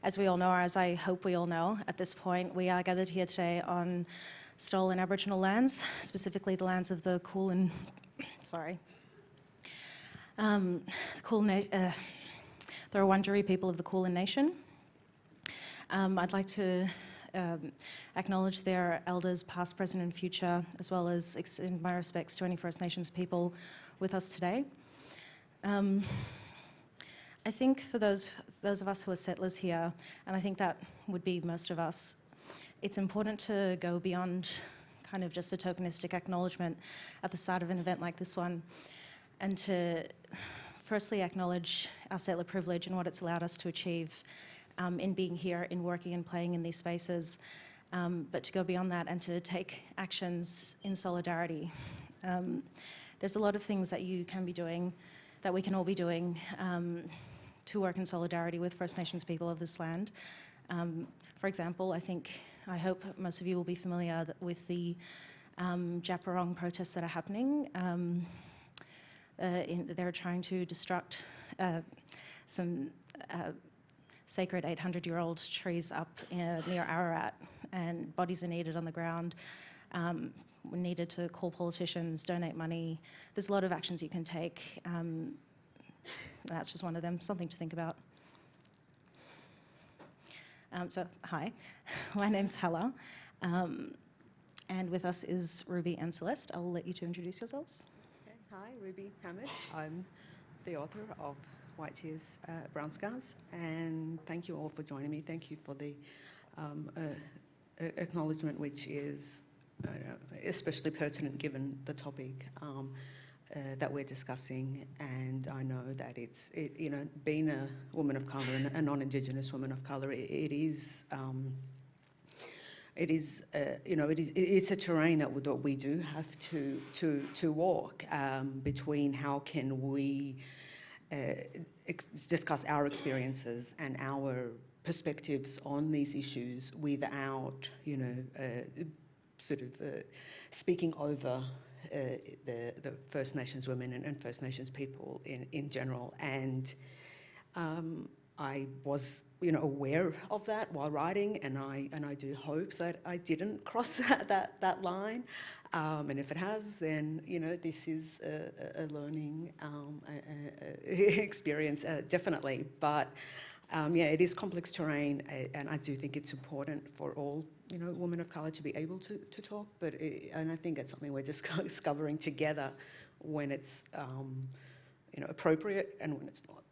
As we all know, or as I hope we all know at this point, we are gathered here today on stolen Aboriginal lands, specifically the lands of the Kulin, the Wurundjeri people of the Kulin Nation. I'd like to acknowledge their elders, past, present, and future, as well as extend my respects to any First Nations people with us today. I think for those of us who are settlers here, and I think that would be most of us, it's important to go beyond kind of just a tokenistic acknowledgement at the start of an event like this one, and to firstly acknowledge our settler privilege and what it's allowed us to achieve in being here, in working and playing in these spaces, but to go beyond that and to take actions in solidarity. There's a lot of things that you can be doing, that we can all be doing, to work in solidarity with First Nations people of this land. For example, I hope most of you will be familiar with the Djapurrung protests that are happening. They're trying to destruct some sacred 800-year-old trees up near Arrernte, and bodies are needed on the ground. We needed to call politicians, donate money. There's a lot of actions you can take. That's just one of them, something to think about. So, hi, my name's Hella, and with us is Ruby and Celeste. I'll let you two introduce yourselves. Okay. Hi, Ruby Hamad. I'm the author of White Tears, Brown Scars, and thank you all for joining me. Thank you for the acknowledgement, which is especially pertinent given the topic that we're discussing. And I know that being a woman of colour and a non-Indigenous woman of colour, it's a terrain that we do have to walk between how can we discuss our experiences and our perspectives on these issues without, speaking over the First Nations women and First Nations people in general. And I was, aware of that while writing, and I do hope that I didn't cross that line. And if it has, then this is a learning experience, definitely. But it is complex terrain, and I do think it's important for all women of colour to be able to talk. And I think it's something we're just discovering together when it's appropriate and when it's not.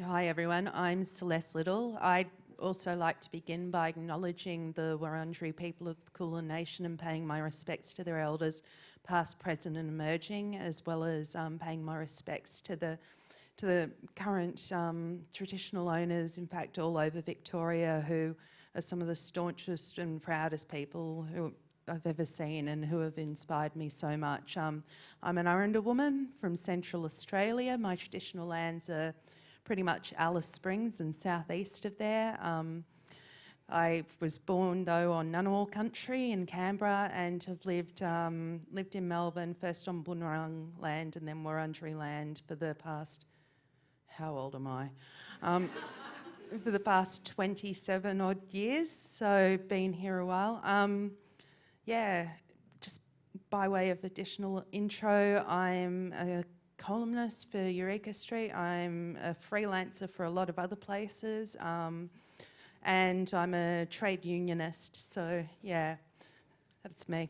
Hi everyone, I'm Celeste Little. I'd also like to begin by acknowledging the Wurundjeri people of the Kulin Nation and paying my respects to their elders, past, present and emerging, as well as paying my respects to the current traditional owners, in fact all over Victoria, who are some of the staunchest and proudest people who I've ever seen and who have inspired me so much. I'm an Arrernte woman from Central Australia. My traditional lands are pretty much Alice Springs and southeast of there. I was born though on Ngunnawal country in Canberra and have lived in Melbourne, first on Boonwurrung land and then Wurundjeri land for the past, how old am I? For the past 27 odd years, so been here a while. Just by way of additional intro, I'm a columnist for Eureka Street. I'm a freelancer for a lot of other places, and I'm a trade unionist, so yeah, that's me.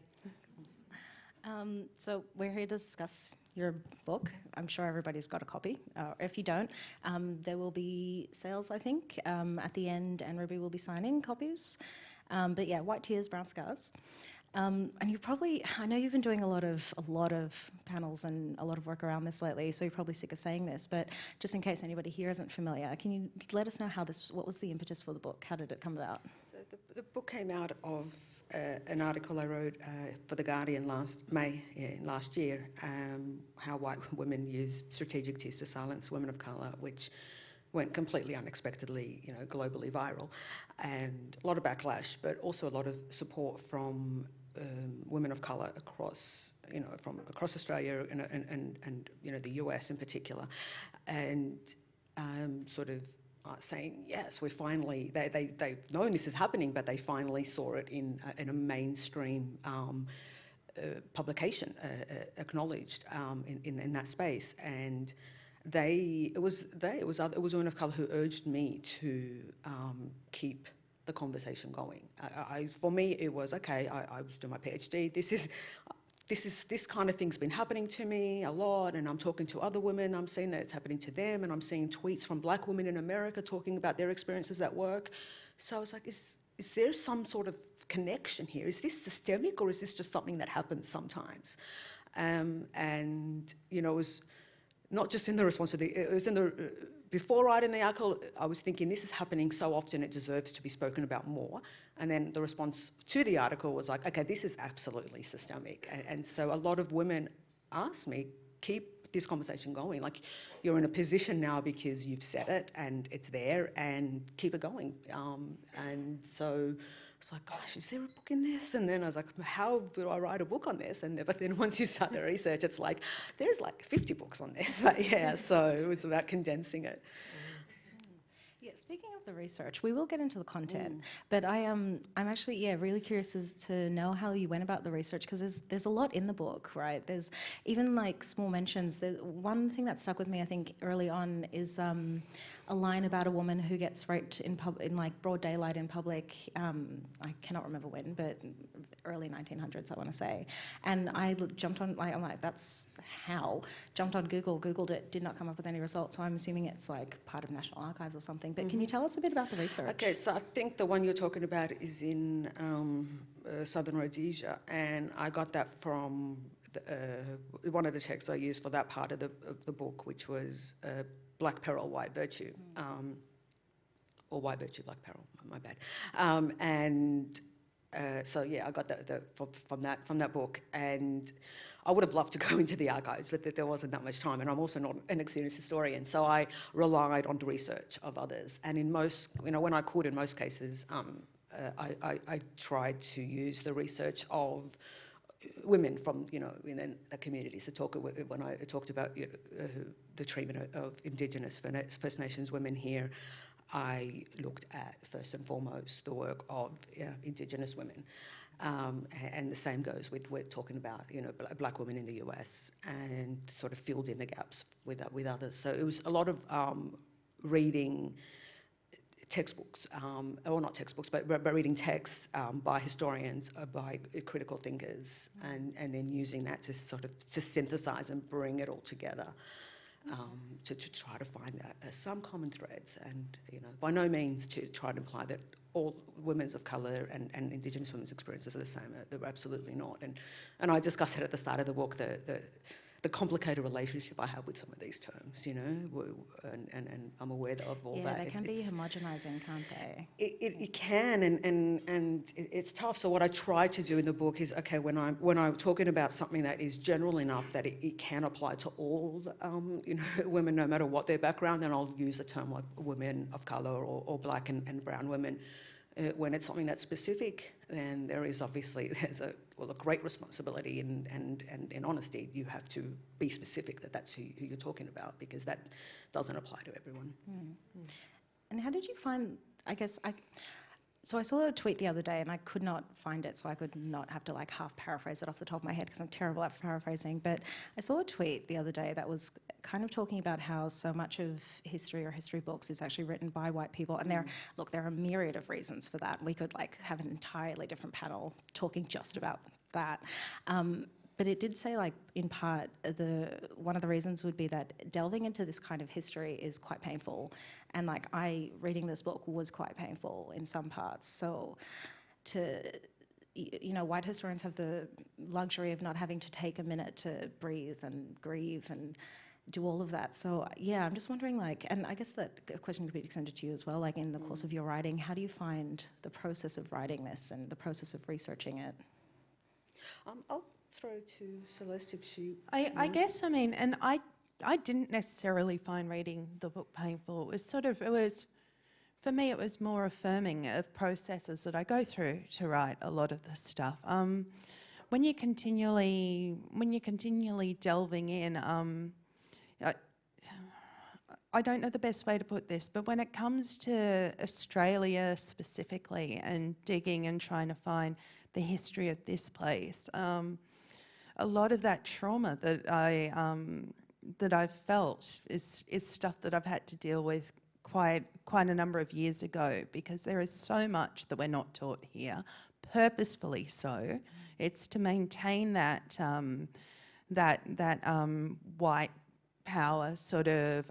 So we're here to discuss your book. I'm sure everybody's got a copy. If you don't, there will be sales, I think, at the end, and Ruby will be signing copies. But yeah, White Tears, Brown Scars. And you probably, I know you've been doing a lot of panels and a lot of work around this lately, so you're probably sick of saying this, but just in case anybody here isn't familiar, can you let us know what was the impetus for the book? How did it come about? So the book came out of an article I wrote for The Guardian last year, how white women use strategic tears to silence women of colour, which went completely unexpectedly, globally viral, and a lot of backlash, but also a lot of support from women of colour across, from across Australia and the US in particular, and sort of saying, yes, we finally, they've known this is happening, but they finally saw it in a mainstream publication, acknowledged in that space. And it was women of colour who urged me to keep the conversation going. For me, it was, okay, I was doing my PhD, this kind of thing's been happening to me a lot, and I'm talking to other women, I'm seeing that it's happening to them, and I'm seeing tweets from Black women in America talking about their experiences at work. So I was like, is there some sort of connection here? Is this systemic, or is this just something that happens sometimes? And, you know, it was not just in the response to it was in the, before writing the article, I was thinking this is happening so often it deserves to be spoken about more. And then the response to the article was like, okay, this is absolutely systemic. And so a lot of women asked me, keep this conversation going. Like, you're in a position now because you've said it and it's there, and keep it going. And so it's like, gosh, is there a book in this? And then I was like, how do I write a book on this? But then once you start the research, it's like, there's like 50 books on this. But yeah, so it was about condensing it. Yeah, speaking of the research, we will get into the content, but I'm actually really curious as to know how you went about the research, because there's a lot in the book, right? There's even like small mentions. There's one thing that stuck with me, I think, early on is a line about a woman who gets raped in like broad daylight in public. I cannot remember when, but early 1900s, I want to say. And I jumped on, I'm like, that's how? Jumped on Google, Googled it, did not come up with any results. So I'm assuming it's like part of National Archives or something. But can you tell us a bit about the research? Okay, so I think the one you're talking about is in Southern Rhodesia, and I got that from one of the texts I used for that part of the book, which was Black Peril, White Virtue, or White Virtue, Black Peril, my bad. So yeah, I got that from that book, and I would have loved to go into the archives, but there wasn't that much time, and I'm also not an experienced historian, so I relied on the research of others. And in most, when I could, in most cases, I tried to use the research of women from, in the communities. When I talked about the treatment of Indigenous First Nations women here, I looked at, first and foremost, the work of Indigenous women. And the same goes with, we're talking about, Black women in the US, and sort of filled in the gaps with others. So it was a lot of reading textbooks, or not textbooks, but reading texts by historians, by critical thinkers, and then using that to sort of to synthesize and bring it all together. To try to find some common threads, and by no means to try to imply that all women of colour and Indigenous women's experiences are the same. They're absolutely not. And I discussed it at the start of the book, the complicated relationship I have with some of these terms, and I'm aware of all that. Yeah, they can be homogenizing, can't they? It can, and it's tough. So what I try to do in the book is, okay, when I'm talking about something that is general enough that it can apply to all, women, no matter what their background, then I'll use a term like women of colour or Black and brown women. When it's something that's specific, then there's a great responsibility and in honesty, you have to be specific that that's who you're talking about, because that doesn't apply to everyone. And how did you find, so I saw a tweet the other day and I could not find it, so I could not have to like half paraphrase it off the top of my head because I'm terrible at paraphrasing, but I saw a tweet the other day that was kind of talking about how so much of history or history books is actually written by white people, and there are a myriad of reasons for that. We could like have an entirely different panel talking just about that. But it did say, like, in part, one of the reasons would be that delving into this kind of history is quite painful. And, like, reading this book was quite painful in some parts. So white historians have the luxury of not having to take a minute to breathe and grieve and do all of that. So, yeah, I'm just wondering, like, and I guess that question could be extended to you as well, like, in the course of your writing, how do you find the process of writing this and the process of researching it? I'll throw to Celeste if she... I guess, and I didn't necessarily find reading the book painful. For me, it was more affirming of processes that I go through to write a lot of this stuff. When you're continually delving in, I don't know the best way to put this, but when it comes to Australia specifically and digging and trying to find the history of this place, a lot of that trauma that I've felt is stuff that I've had to deal with quite a number of years ago, because there is so much that we're not taught here, purposefully so. It's to maintain that white power sort of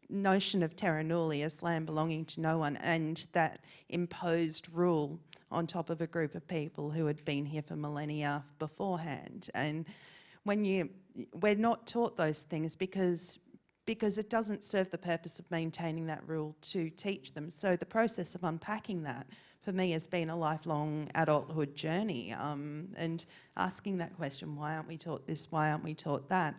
notion of terra nullius, land belonging to no one, and that imposed rule on top of a group of people who had been here for millennia beforehand. And we're not taught those things because it doesn't serve the purpose of maintaining that rule to teach them. So the process of unpacking that for me has been a lifelong adulthood journey, and asking that question, why aren't we taught this, why aren't we taught that?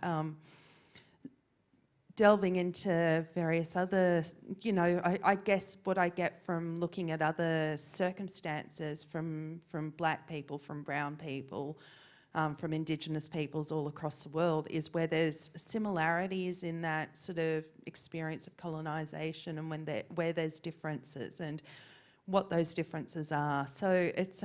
Delving into various other, I guess what I get from looking at other circumstances from black people, from brown people, from Indigenous peoples all across the world, is where there's similarities in that sort of experience of colonisation, and where there's differences and what those differences are. So it's,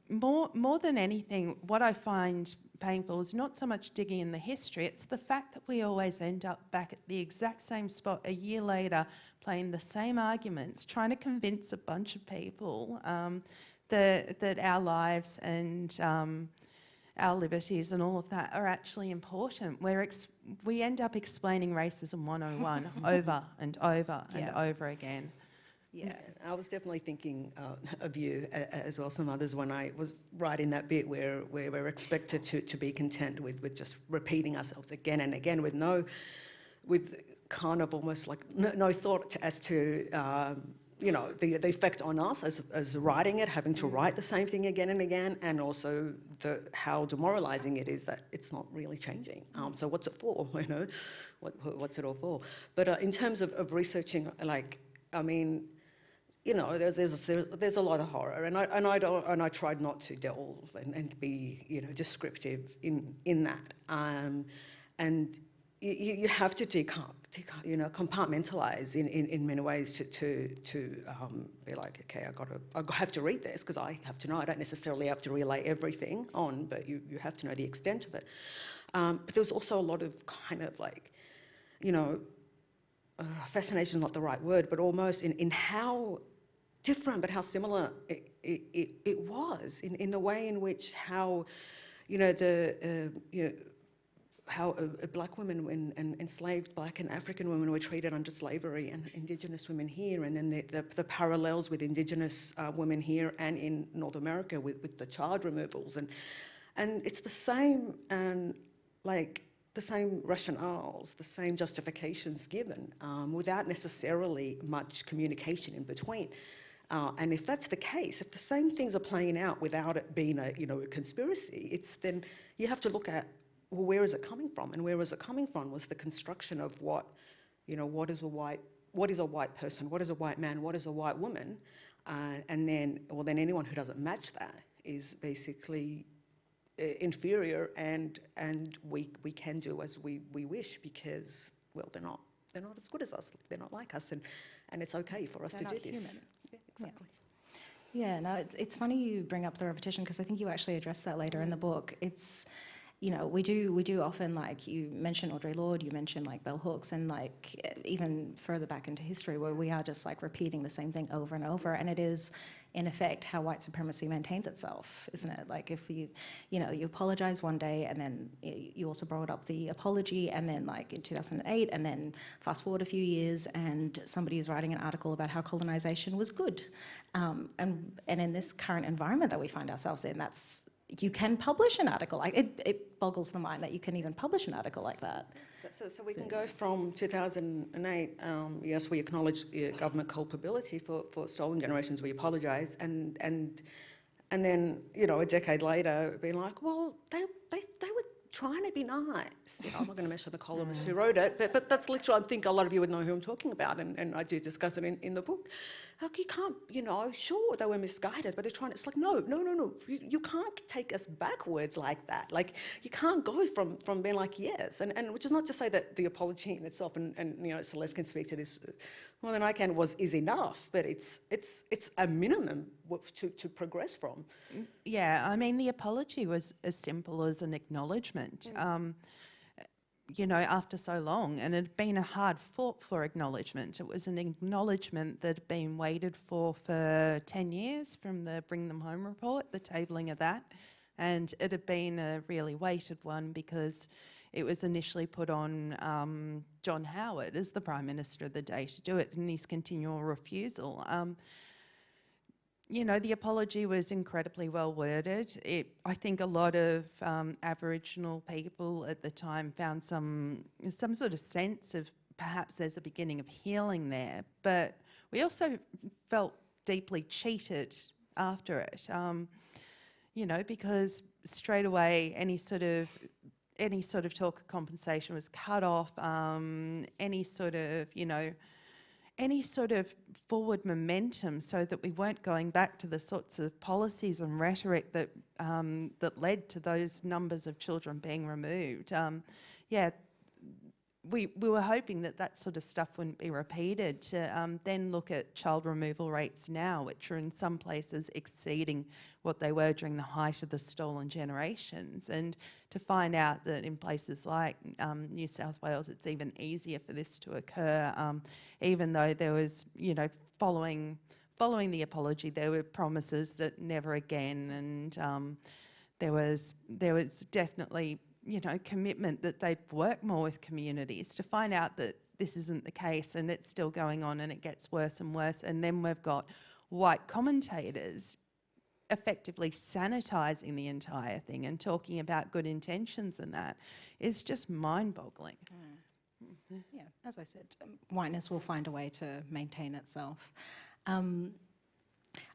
more than anything, what I find painful is not so much digging in the history, it's the fact that we always end up back at the exact same spot a year later, playing the same arguments, trying to convince a bunch of people that our lives and our liberties and all of that are actually important. We end up explaining racism 101 over and over and over again. Yeah, I was definitely thinking of you as well, some others, when I was writing that bit where we're expected to be content with just repeating ourselves again and again with kind of almost like no thought as to the effect on us as writing it, having to write the same thing again and again, and also how demoralising it is that it's not really changing. So what's it for? What's it all for? But in terms of researching, there's a lot of horror, and I tried not to delve and be descriptive in that, and you have to compartmentalize in many ways to be like, okay, I have to read this because I have to know. I don't necessarily have to relay everything on, but you have to know the extent of it. But there was also a lot of kind of like, fascination is not the right word, but almost in how different but how similar it was in the way in which how how black women and enslaved black and African women were treated under slavery, and Indigenous women here, and then the parallels with Indigenous women here and in North America with the child removals, and it's the same, and like the same rationales, the same justifications given, without necessarily much communication in between. And if that's the case, if the same things are playing out without it being a conspiracy, then you have to look at, well, where is it coming from? And where is it coming from was the construction of what is a white person, what is a white man, what is a white woman, and then anyone who doesn't match that is basically inferior, and we can do as we wish because, well, they're not as good as us, they're not like us, and it's okay for us to do this. Human. Yeah, exactly. Yeah, no, it's funny you bring up the repetition, because I think you actually address that later in the book. It's, we do often, like, you mention Audre Lorde, you mention like bell hooks, and like even further back into history where we are just like repeating the same thing over and over, and it is in effect how white supremacy maintains itself, isn't it? Like if you apologize one day, and then you also brought up the apology, and then like in 2008, and then fast forward a few years, and somebody is writing an article about how colonization was good, and in this current environment that we find ourselves in, you can publish an article. Like it boggles the mind that you can even publish an article like that. So we can go from 2008, yes, we acknowledge government culpability for stolen generations, we apologise, and then, a decade later, being like, well, they trying to be nice. You know, I'm not going to mess with the columnist who wrote it, but that's literally, I think a lot of you would know who I'm talking about, and I do discuss it in the book. Like, you can't, you know, sure, they were misguided, but they're trying to, it's like, no. You can't take us backwards like that. Like, you can't go from being like, yes, and which is not to say that the apology in itself, and you know, Celeste can speak to this more than I can, is enough, but it's a minimum to progress from. Yeah, I mean, the apology was as simple as an acknowledgement. You know, after so long, and it had been a hard fought for acknowledgement. It was an acknowledgement that had been waited for 10 years from the Bring Them Home report, the tabling of that, and it had been a really weighted one because it was initially put on John Howard as the Prime Minister of the day to do it, and his continual refusal. You know, the apology was incredibly well worded. I think a lot of Aboriginal people at the time found some sort of sense of perhaps there's a beginning of healing there, but we also felt deeply cheated after it. You know, because straight away any sort of talk of compensation was cut off. Any sort of forward momentum, so that we weren't going back to the sorts of policies and rhetoric that that led to those numbers of children being removed. We were hoping that sort of stuff wouldn't be repeated. To then look at child removal rates now, which are in some places exceeding what they were during the height of the stolen generations, and to find out that in places like New South Wales, it's even easier for this to occur, even though there was, you know, following the apology, there were promises that never again, and there was definitely, you know, commitment that they'd work more with communities. To find out that this isn't the case and it's still going on and it gets worse and worse, and then we've got white commentators effectively sanitising the entire thing and talking about good intentions, and that is just mind-boggling. Yeah, as I said, whiteness will find a way to maintain itself.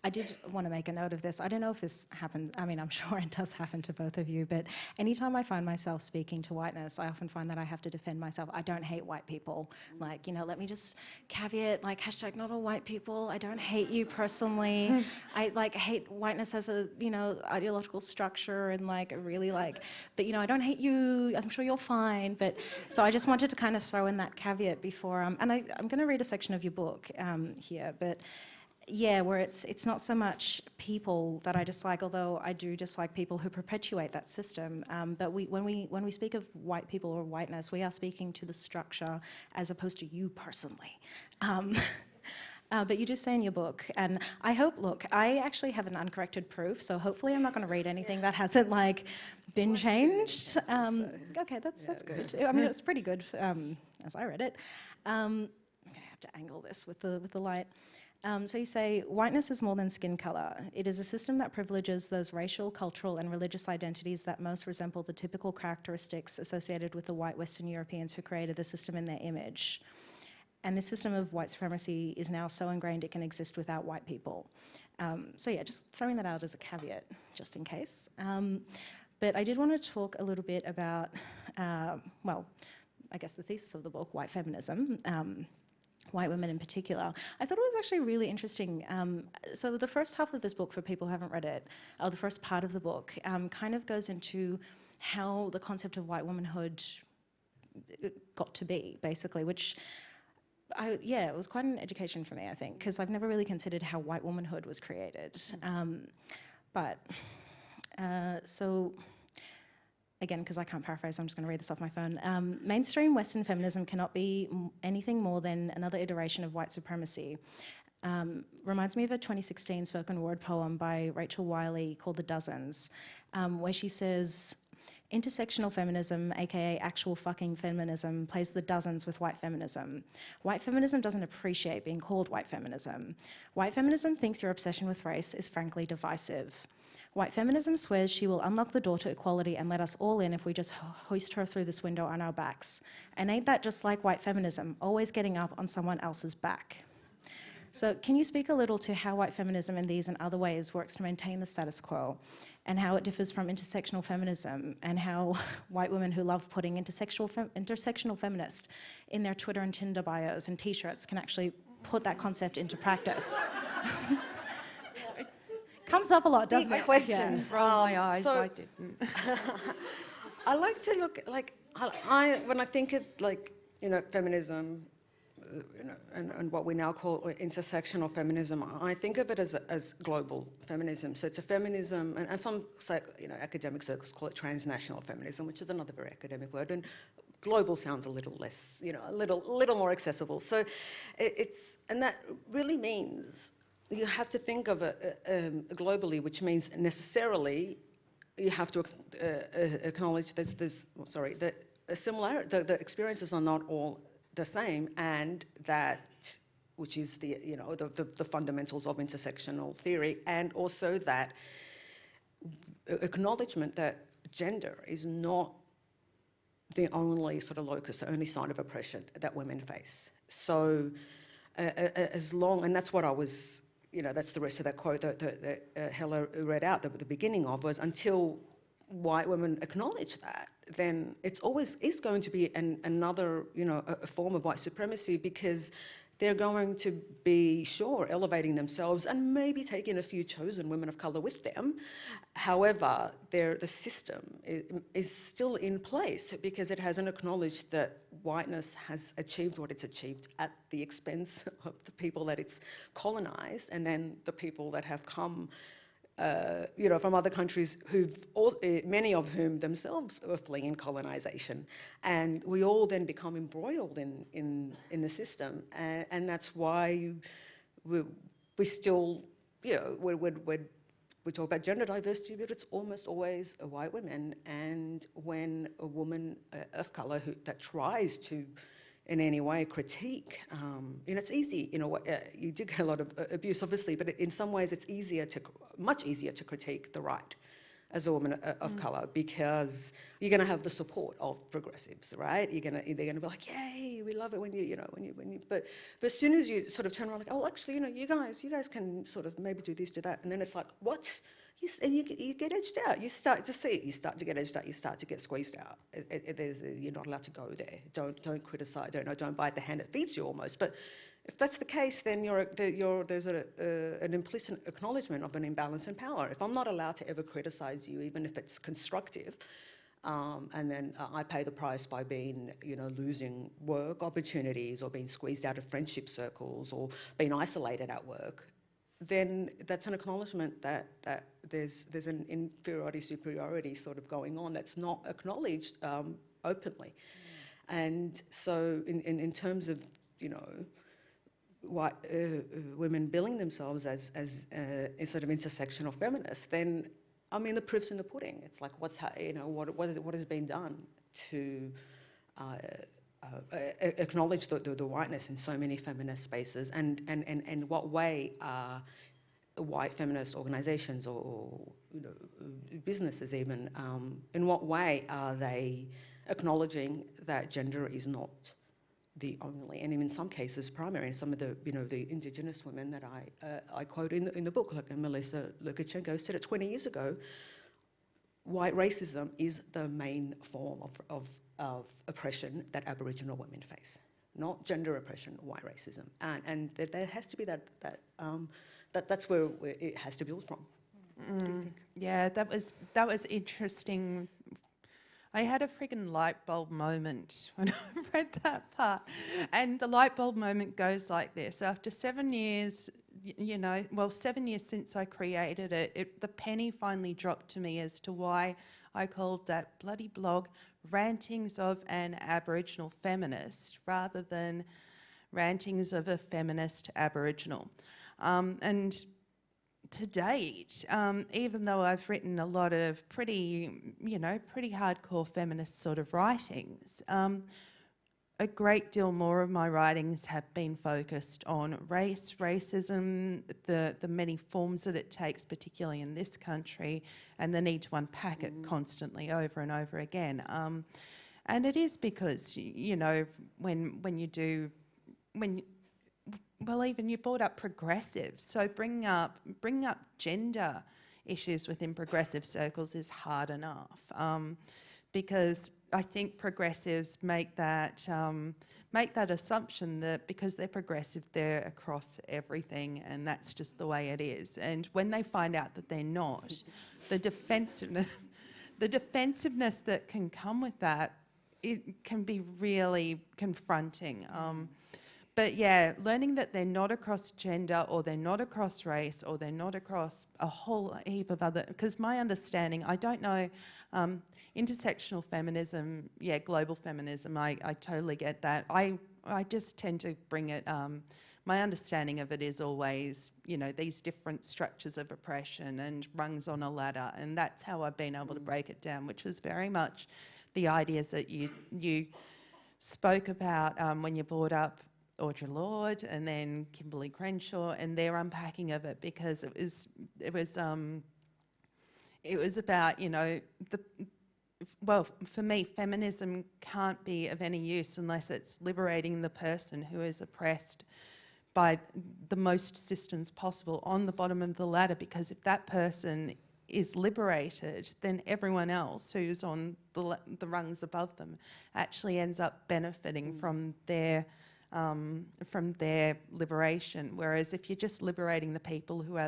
I did want to make a note of this. I don't know if this happens, I mean, I'm sure it does happen to both of you, but anytime I find myself speaking to whiteness, I often find that I have to defend myself. I don't hate white people. Like, you know, let me just caveat, like, hashtag not all white people. I don't hate you personally. I like hate whiteness as a, you know, ideological structure and like really like, but you know, I don't hate you. I'm sure you're fine. But so I just wanted to kind of throw in that caveat before, and I'm going to read a section of your book here, but yeah, where it's not so much people that I dislike, although I do dislike people who perpetuate that system. But when we speak of white people or whiteness, we are speaking to the structure as opposed to you personally. But you do say in your book, and I hope, look, I actually have an uncorrected proof, so hopefully I'm not going to read anything that hasn't like been changed. Okay, that's good. I mean, it's pretty good as I read it. Okay, I have to angle this with the light. So you say, whiteness is more than skin colour. It is a system that privileges those racial, cultural and religious identities that most resemble the typical characteristics associated with the white Western Europeans who created the system in their image. And this system of white supremacy is now so ingrained it can exist without white people. So yeah, just throwing that out as a caveat, just in case. But I did want to talk a little bit about, well, I guess the thesis of the book, white feminism. White women in particular. I thought it was actually really interesting. So the first half of this book, for people who haven't read it, or the first part of the book, kind of goes into how the concept of white womanhood got to be, basically, which, it was quite an education for me, I think, because I've never really considered how white womanhood was created. So, again, because I can't paraphrase, I'm just going to read this off my phone. Mainstream Western feminism cannot be anything more than another iteration of white supremacy. Reminds me of a 2016 spoken word poem by Rachel Wiley called The Dozens, where she says, intersectional feminism, aka actual fucking feminism, plays the dozens with white feminism. White feminism doesn't appreciate being called white feminism. White feminism thinks your obsession with race is frankly divisive. White feminism swears she will unlock the door to equality and let us all in if we just hoist her through this window on our backs. And ain't that just like white feminism, always getting up on someone else's back? So can you speak a little to how white feminism in these and other ways works to maintain the status quo, and how it differs from intersectional feminism, and how white women who love putting intersectional feminist in their Twitter and Tinder bios and t-shirts can actually put that concept into practice? Comes up a lot, doesn't Big it? questions. Roll my eyes, so- I didn't. I like to look like when I think of feminism, and what we now call intersectional feminism, I think of it as global feminism. So it's a feminism, and some academic circles call it transnational feminism, which is another very academic word. And global sounds a little less, a little more accessible. So and that really means you have to think of it globally, which means necessarily you have to acknowledge that the experiences are not all the same, and that, which is the fundamentals of intersectional theory, and also that acknowledgement that gender is not the only sort of locus, the only sign of oppression that women face. So as long, and that's what I was, that's the rest of that quote that Hella read out at the beginning of, was until white women acknowledge that, then it's always is going to be another, a form of white supremacy, because they're going to be, elevating themselves and maybe taking a few chosen women of colour with them. However, the system is still in place because it hasn't acknowledged that whiteness has achieved what it's achieved at the expense of the people that it's colonised, and then the people that have come from other countries many of whom themselves are fleeing colonisation. And we all then become embroiled in the system. And that's why we still, we talk about gender diversity, but it's almost always white women. And when a woman of colour that tries to in any way critique, it's easy, you do get a lot of abuse obviously, but in some ways it's much easier to critique the right as a woman of colour, because you're going to have the support of progressives, right? They're going to be like, yay, we love it when you, but as soon as you sort of turn around like, oh, actually, you guys can sort of maybe do this, do that, and then it's like, what? And you get edged out. You start to see it. You start to get edged out. You start to get squeezed out. You're not allowed to go there. Don't criticise. Don't bite the hand that feeds you, almost. But if that's the case, then there's an implicit acknowledgement of an imbalance in power. If I'm not allowed to ever criticise you, even if it's constructive, and then I pay the price by being, losing work opportunities, or being squeezed out of friendship circles, or being isolated at work, then that's an acknowledgement that there's an inferiority, superiority sort of going on that's not acknowledged openly. And so in terms of, white women billing themselves as sort of intersectional feminists, then, I mean, the proof's in the pudding. It's like, what has been done to acknowledge the whiteness in so many feminist spaces, and what way are white feminist organisations or businesses even, in what way are they acknowledging that gender is not the only, and in some cases primary, and some of the the Indigenous women that I quote in the book, like Melissa Lukashenko said it 20 years ago, white racism is the main form of oppression that Aboriginal women face, not gender oppression, white racism, and there has to be that's where it has to build from. Yeah, that was interesting. I had a friggin' light bulb moment when I read that part, and the light bulb moment goes like this: after 7 years, 7 years since I created it, the penny finally dropped to me as to why I called that bloody blog Rantings of an Aboriginal Feminist rather than Rantings of a Feminist Aboriginal. And to date, even though I've written a lot of pretty hardcore feminist sort of writings, a great deal more of my writings have been focused on race, racism, the many forms that it takes, particularly in this country, and the need to unpack it constantly over and over again. And it is because, when well, even you brought up progressive, so bringing up gender issues within progressive circles is hard enough, because I think progressives make that assumption that because they're progressive, they're across everything, and that's just the way it is. And when they find out that they're not, the defensiveness that can come with that, it can be really confronting. But yeah, learning that they're not across gender, or they're not across race, or they're not across a whole heap of other, because my understanding, I don't know, intersectional feminism, yeah, global feminism, I totally get that. I just tend to bring it, my understanding of it is always, you know, these different structures of oppression and rungs on a ladder, and that's how I've been able to break it down, which was very much the ideas that you spoke about when you brought up Audre Lorde and then Kimberly Crenshaw and their unpacking of it, because it was about, you know, well, for me, feminism can't be of any use unless it's liberating the person who is oppressed by the most systems possible on the bottom of the ladder, because if that person is liberated, then everyone else who's on the rungs above them actually ends up benefiting from their liberation. Whereas if you're just liberating the people who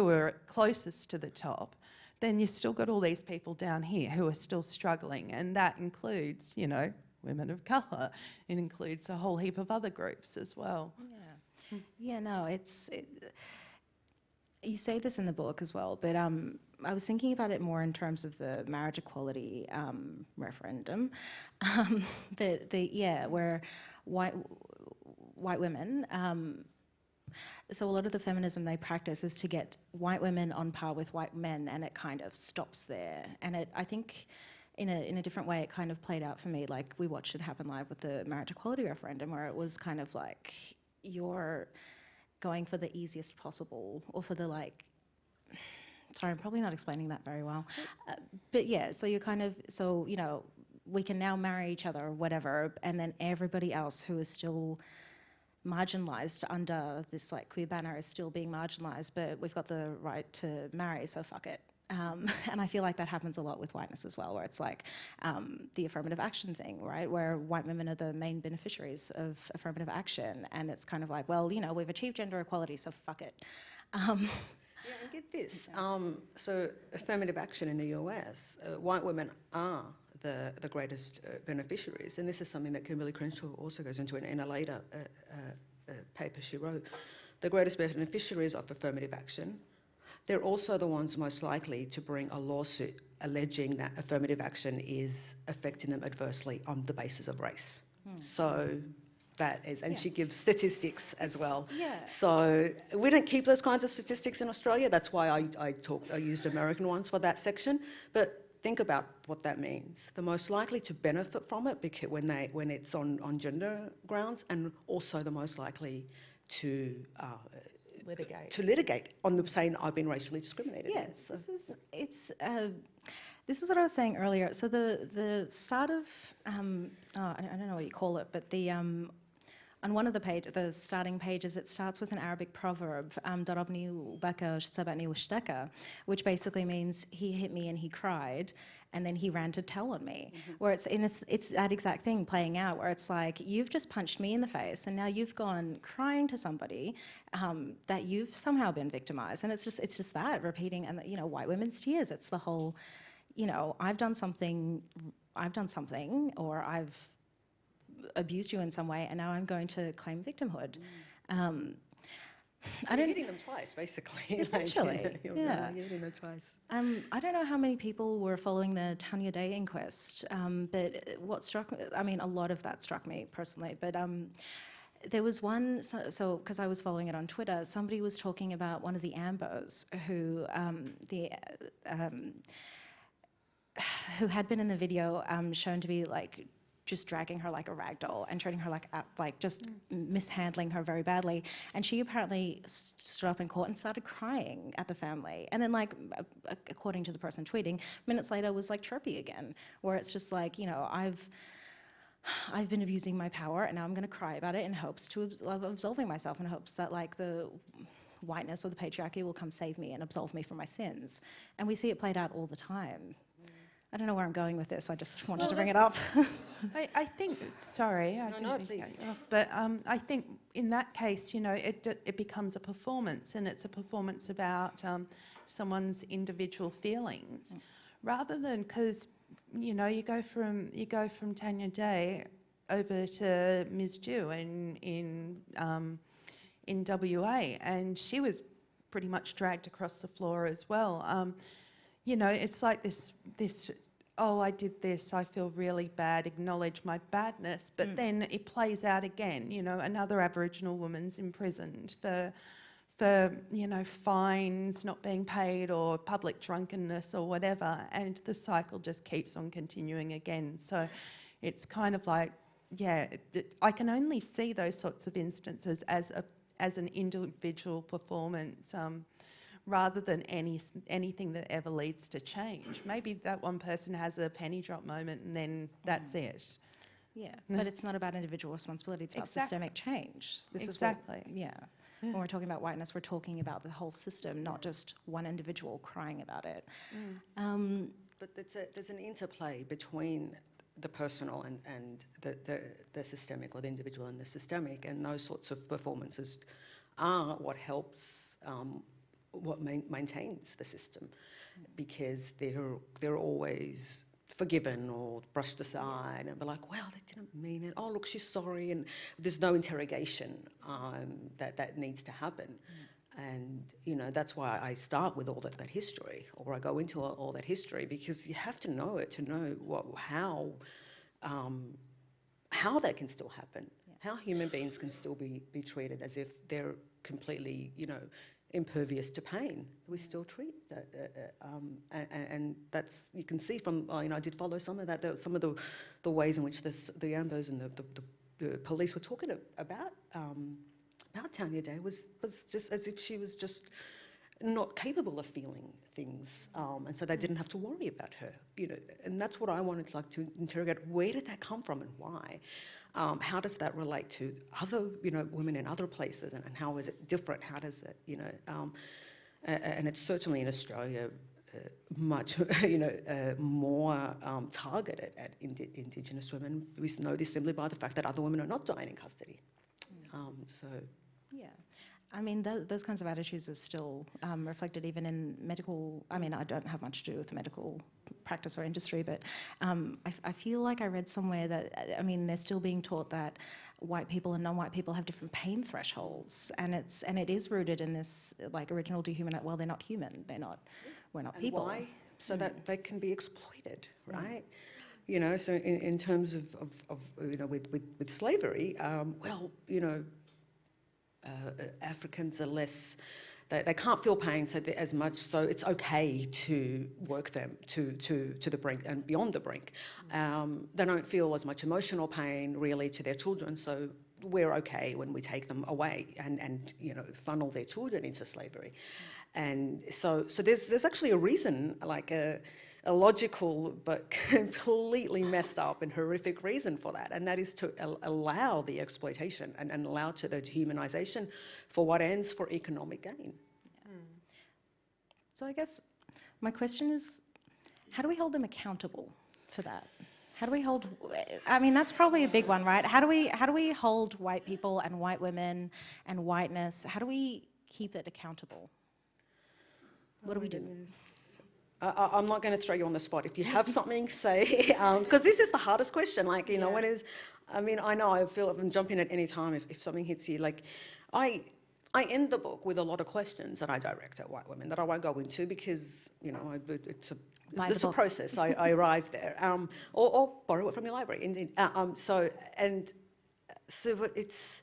are closest to the top, then you've still got all these people down here who are still struggling, and that includes, you know, women of colour. It includes a whole heap of other groups as well. Yeah, yeah, no, you say this in the book as well, but I was thinking about it more in terms of the marriage equality referendum, where white women. So a lot of the feminism they practice is to get white women on par with white men, and it kind of stops there. And I think in a different way, it kind of played out for me. Like, we watched it happen live with the marriage equality referendum, where it was kind of like, you're going for the easiest possible, or for the like, sorry, I'm probably not explaining that very well. But yeah, so you're kind of, so, you know, we can now marry each other or whatever, and then everybody else who is still marginalised under this like queer banner is still being marginalised, but we've got the right to marry, so fuck it. And I feel like that happens a lot with whiteness as well, where it's like the affirmative action thing, right? Where white women are the main beneficiaries of affirmative action, and it's kind of like, well, you know, we've achieved gender equality, so fuck it. Yeah, and get this. So affirmative action in the US, white women are the greatest beneficiaries, and this is something that Kimberly Crenshaw also goes into in a later paper she wrote. The greatest beneficiaries of affirmative action, they're also the ones most likely to bring a lawsuit alleging that affirmative action is affecting them adversely on the basis of race. So that is, and she gives statistics as well. Yeah. So we don't keep those kinds of statistics in Australia. That's why I used American ones for that section. But think about what that means. The most likely to benefit from it because when it's on gender grounds, and also the most likely to litigate on the saying I've been racially discriminated. Yes, So. this is what I was saying earlier. So the start of I don't know what you call it, but the on one of the starting pages, it starts with an Arabic proverb, "Darabni baka sabani washtaka," which basically means he hit me and he cried, and then he ran to tell on me. Where it's that exact thing playing out, where it's like, you've just punched me in the face, and now you've gone crying to somebody that you've somehow been victimized, and it's just that repeating, and you know, white women's tears. It's the whole, you know, I've done something, or I've abused you in some way, and now I'm going to claim victimhood. So you're hitting them twice, basically. Essentially, You're hitting them twice. I don't know how many people were following the Tanya Day inquest, but what struck me, I mean, a lot of that struck me personally, but there was one, so because I was following it on Twitter, somebody was talking about one of the Ambos who had been in the video shown to be like just dragging her like a rag doll and treating her like just mishandling her very badly. And she apparently stood up in court and started crying at the family. And then, like, according to the person tweeting, minutes later was like chirpy again, where it's just like, you know, I've been abusing my power and now I'm going to cry about it in hopes of absolving myself, in hopes that like the whiteness or the patriarchy will come save me and absolve me from my sins. And we see it played out all the time. I don't know where I'm going with this, I just wanted to bring it up. I think, sorry, I didn't mean to please. cut you off, but I think in that case, you know, it becomes a performance, and it's a performance about someone's individual feelings, rather than, because, you know, you go from Tanya Day over to Ms. Dew in WA, and she was pretty much dragged across the floor as well. You know, it's like this, oh, I did this, I feel really bad, acknowledge my badness, but then it plays out again. You know, another Aboriginal woman's imprisoned for, you know, fines not being paid or public drunkenness or whatever, and the cycle just keeps on continuing again. So it's kind of like, yeah, I can only see those sorts of instances as an individual performance, rather than anything that ever leads to change. Maybe that one person has a penny drop moment and then that's it. Yeah, but it's not about individual responsibility, it's about systemic change. This is what, yeah. When we're talking about whiteness, we're talking about the whole system, not just one individual crying about it. But there's an interplay between the personal and the systemic, or the individual and the systemic, and those sorts of performances are what helps, what maintains the system, because they're always forgiven or brushed aside, and they're like, well, they didn't mean it. Oh, look, she's sorry, and there's no interrogation that needs to happen. And, you know, that's why I start with all that history, or I go into all that history, because you have to know it to know how that can still happen, how human beings can still be treated as if they're completely, you know, impervious to pain. We still treat that, and that's, you can see from, you know, I did follow some of that, some of the ways in which the Ambos and the police were talking about Tanya Day was just as if she was just not capable of feeling things, and so they didn't have to worry about her, you know. And that's what I wanted to interrogate. Where did that come from and why? How does that relate to other, you know, women in other places, and how is it different? How does it, you know, and it's certainly in Australia much, you know, more targeted at Indigenous women. We know this simply by the fact that other women are not dying in custody. So. Yeah. I mean, those kinds of attitudes are still reflected even in medical. I mean, I don't have much to do with the medical practice or industry, but I feel like I read somewhere that, I mean, they're still being taught that white people and non-white people have different pain thresholds, and it is rooted in this like original dehumanization. Well, they're not human. We're not people. Why? So that they can be exploited, right? You know, so in terms of you know, with slavery, well, you know, Africans are less, they can't feel pain as much, so it's okay to work them to the brink and beyond the brink. They don't feel as much emotional pain really to their children, so we're okay when we take them away and you know, funnel their children into slavery. And so there's actually a reason, like a logical but completely messed up and horrific reason for that, and that is to allow the exploitation and allow to the dehumanisation for what ends for economic gain. Yeah. So I guess my question is, how do we hold them accountable for that? How do we hold, I mean, that's probably a big one, right? How do we hold white people and white women and whiteness, how do we keep it accountable? What do we do? I'm not going to throw you on the spot. If you have something, say, because this is the hardest question. Like, you know, what is, I mean, I know I feel I'm jumping at any time if something hits you. Like, I end the book with a lot of questions that I direct at white women that I won't go into because, you know, it's a process. I arrived there. Or borrow it from your library, indeed. So it's,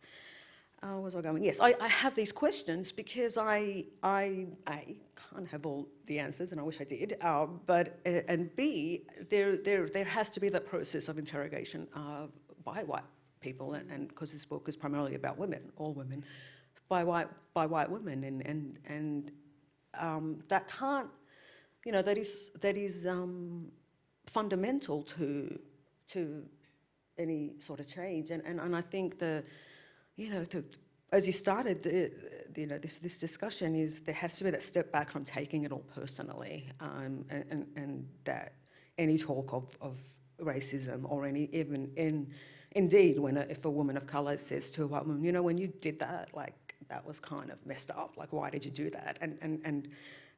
where was I going? Yes, I have these questions because I can't have all the answers, and I wish I did. But and B, there has to be that process of interrogation by white people, and because this book is primarily about women, all women, by white women, and that can't, you know, that is fundamental to any sort of change. And I think as you started, this discussion is there has to be that step back from taking it all personally, and that any talk of racism or indeed if a woman of colour says to a white woman, when you did that, like that was kind of messed up. Like, why did you do that? And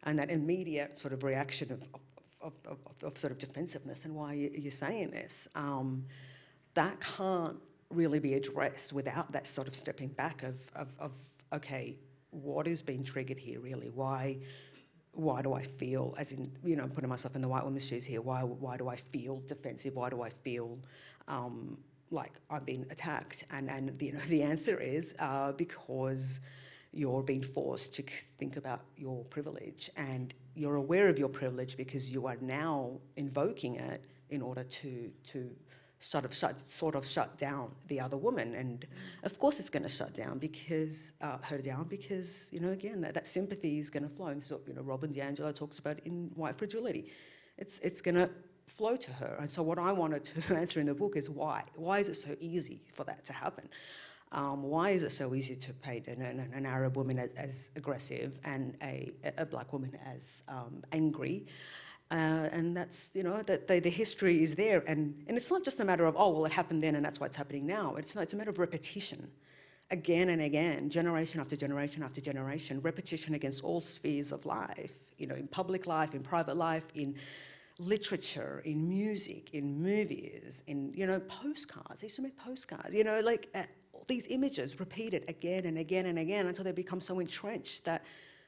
that immediate sort of reaction of sort of defensiveness and why you're saying this, that can't really be addressed without that sort of stepping back of okay, what is being triggered here really? Why do I feel, as in, putting myself in the white woman's shoes here, why do I feel defensive? Why do I feel like I'm being attacked? And the answer is because you're being forced to think about your privilege, and you're aware of your privilege because you are now invoking it in order to sort of shut down the other woman. And of course it's going to shut down because again, that sympathy is going to flow. And so, Robin DiAngelo talks about in White Fragility. It's going to flow to her. And so what I wanted to answer in the book is why. Why is it so easy for that to happen? Why is it so easy to paint an Arab woman as aggressive and a black woman as angry? And that's, that the history is there. And it's not just a matter of, oh, well, it happened then and that's why it's happening now. It's a matter of repetition. Again and again, generation after generation after generation, repetition against all spheres of life, in public life, in private life, in literature, in music, in movies, in, postcards. They used to make postcards, these images repeated again and again and again until they become so entrenched that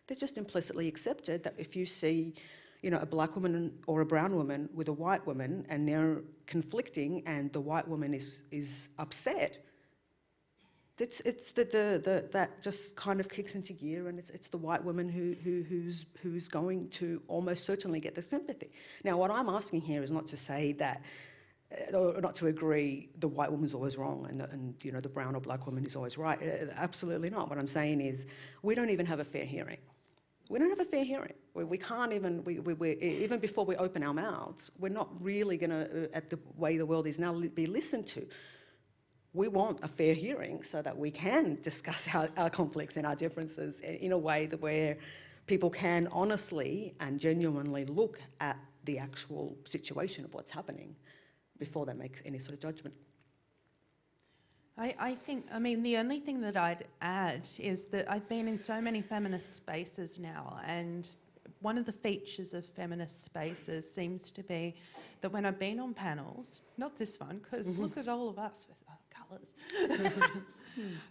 they're just implicitly accepted that if you see, a black woman or a brown woman with a white woman and they're conflicting and the white woman is upset, it's that just kind of kicks into gear, and it's the white woman who's going to almost certainly get the sympathy. Now, what I'm asking here is not to say that, or not to agree the white woman's always wrong and the brown or black woman is always right. Absolutely not. What I'm saying is we don't even have a fair hearing. We don't have a fair hearing. We can't even, even before we open our mouths, we're not really going to, at the way the world is now, be listened to. We want a fair hearing so that we can discuss our conflicts and our differences in a way where people can honestly and genuinely look at the actual situation of what's happening before they make any sort of judgment. I think, the only thing that I'd add is that I've been in so many feminist spaces now, and one of the features of feminist spaces seems to be that when I've been on panels, not this one, because look at all of us with our colours,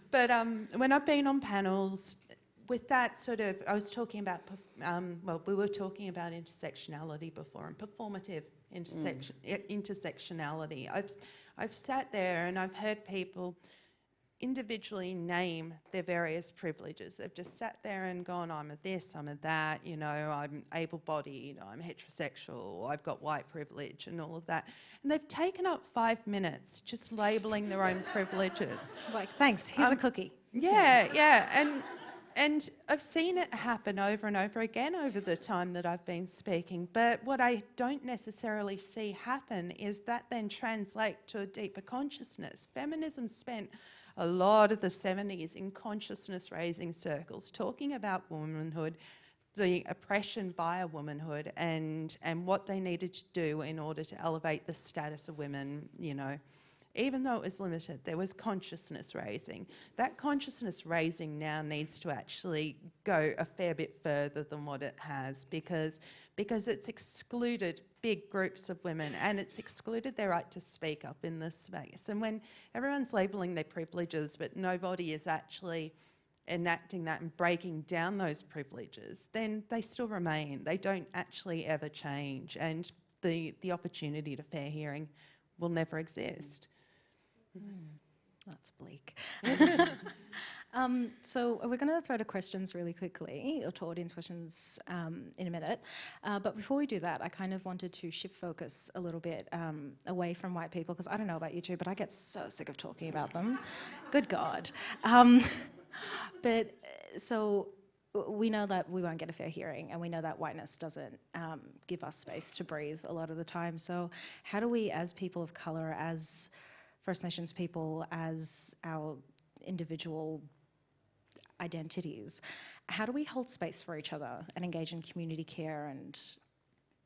but when I've been on panels with that sort of, I was talking about, we were talking about intersectionality before, and performative intersectionality. I've sat there and I've heard people individually name their various privileges. They've just sat there and gone, I'm a this, I'm a that, I'm able-bodied, I'm heterosexual, I've got white privilege and all of that. And they've taken up 5 minutes just labelling their own privileges. Like, thanks, here's a cookie. Yeah. And I've seen it happen over and over again over the time that I've been speaking. But what I don't necessarily see happen is that then translate to a deeper consciousness. Feminism spent a lot of the 70s in consciousness-raising circles talking about womanhood, the oppression via womanhood, and what they needed to do in order to elevate the status of women, Even though it was limited, there was consciousness raising. That consciousness raising now needs to actually go a fair bit further than what it has, because it's excluded big groups of women and it's excluded their right to speak up in this space. And when everyone's labelling their privileges but nobody is actually enacting that and breaking down those privileges, then they still remain. They don't actually ever change, and the opportunity to fair hearing will never exist. That's bleak. So we're going to throw to questions really quickly, or to audience questions in a minute. But before we do that, I kind of wanted to shift focus a little bit away from white people, because I don't know about you two, but I get so sick of talking about them. Good God. But so we know that we won't get a fair hearing, and we know that whiteness doesn't give us space to breathe a lot of the time. So how do we, as people of colour, as First Nations people as our individual identities. How do we hold space for each other and engage in community care, and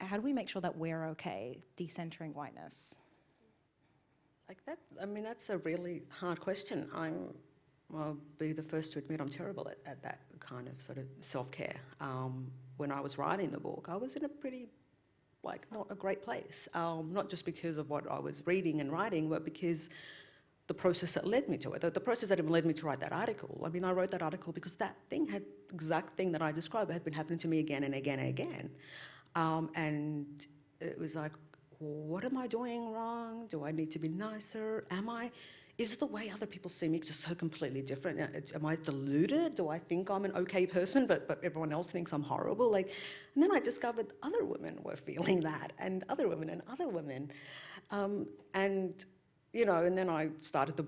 how do we make sure that we're okay decentering whiteness? Like that, I mean, that's a really hard question. I'll be the first to admit I'm terrible at that kind of sort of self-care. When I was writing the book, I was in a pretty, like, not a great place. Not just because of what I was reading and writing, but because the process that led me to it, the process that even led me to write that article. I mean, I wrote that article because that exact thing that I described had been happening to me again and again and again. And it was like, what am I doing wrong? Do I need to be nicer? Is the way other people see me just so completely different? Am I deluded? Do I think I'm an okay person, but everyone else thinks I'm horrible? Like, and then I discovered other women were feeling that, and other women and other women. And you know, and then I started the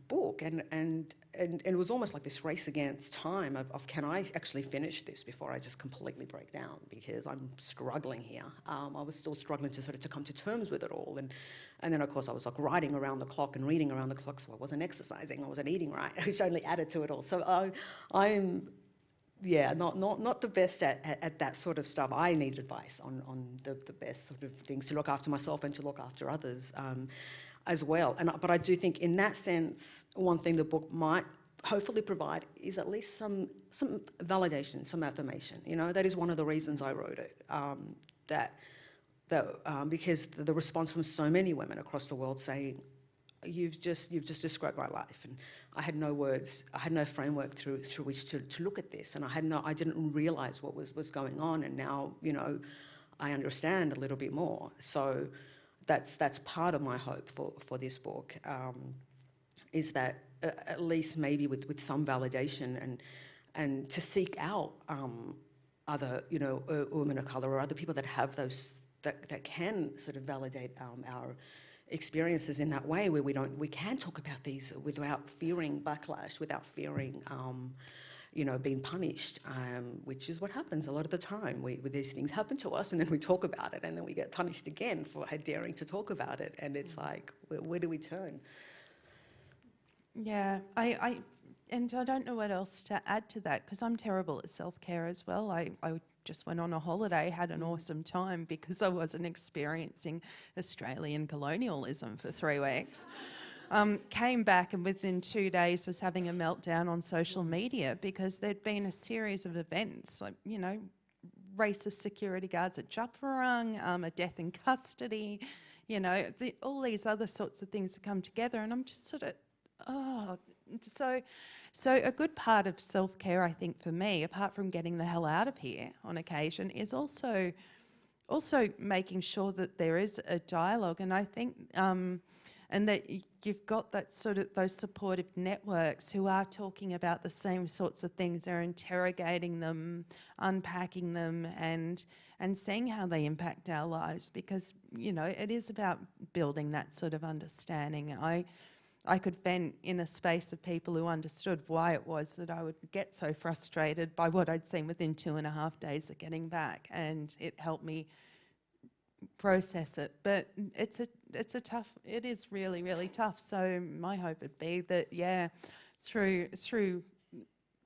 book, and it was almost like this race against time of can I actually finish this before I just completely break down, because I'm struggling here. I was still struggling to come to terms with it all, and then of course I was like writing around the clock and reading around the clock, so I wasn't exercising, I wasn't eating right, which only added to it all. So I'm not the best at that sort of stuff. I need advice on the best sort of things to look after myself and to look after others. As well, but I do think in that sense, one thing the book might hopefully provide is at least some validation, some affirmation. You know, that is one of the reasons I wrote it. Because the response from so many women across the world saying, "You've just described my life," and I had no words, I had no framework through which to look at this, and I didn't realise what was going on, and now, you know, I understand a little bit more. So that's part of my hope for this book, is that at least maybe with some validation and to seek out other, you know, women of colour or other people that have those, that can sort of validate our experiences in that way, where we can talk about these without fearing backlash, without fearing you know, being punished, which is what happens a lot of the time. These things happen to us, and then we talk about it, and then we get punished again for daring to talk about it. And it's like, where do we turn? Yeah, I don't know what else to add to that, because I'm terrible at self-care as well. I just went on a holiday, had an awesome time because I wasn't experiencing Australian colonialism for 3 weeks. Came back and within 2 days was having a meltdown on social media because there'd been a series of events, like, you know, racist security guards at Jupurung, a death in custody, you know, all these other sorts of things that come together, and I'm just sort of, So a good part of self-care, I think, for me, apart from getting the hell out of here on occasion, is also making sure that there is a dialogue, and I think and that you've got that sort of those supportive networks who are talking about the same sorts of things. They're interrogating them, unpacking them, and seeing how they impact our lives, because, you know, it is about building that sort of understanding. I could vent in a space of people who understood why it was that I would get so frustrated by what I'd seen within 2.5 days of getting back, and it helped me process it. But it is really, really tough. So my hope would be that, yeah, through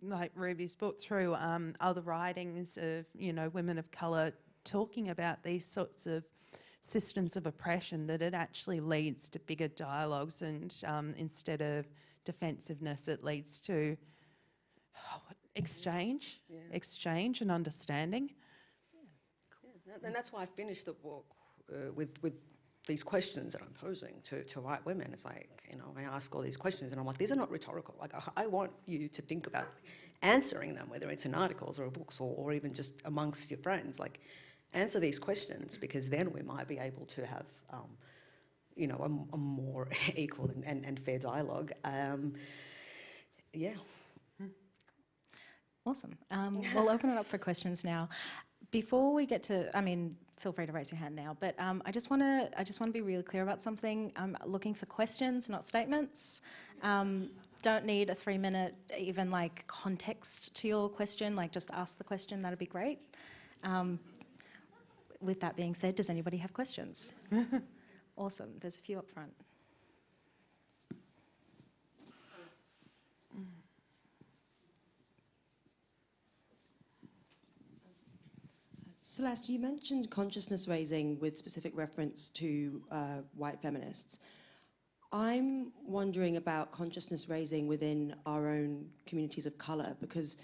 like Ruby's book, through other writings of, you know, women of colour talking about these sorts of systems of oppression, that it actually leads to bigger dialogues, and instead of defensiveness, it leads to exchange and understanding. Yeah. And that's why I finished the book with these questions that I'm posing to white women. It's like, you know, I ask all these questions and I'm like, these are not rhetorical. Like, I want you to think about answering them, whether it's in articles or books or even just amongst your friends. Like, answer these questions, because then we might be able to have, you know, a more equal and fair dialogue. Yeah. Awesome. We'll open it up for questions now. Before we get to, I mean, feel free to raise your hand now, but I just want to be really clear about something. I'm looking for questions, not statements. Don't need a 3-minute even like context to your question. Like, just ask the question. That'd be great. With that being said, does anybody have questions? Awesome. There's a few up front. Celeste, you mentioned consciousness raising with specific reference to white feminists. I'm wondering about consciousness raising within our own communities of colour, because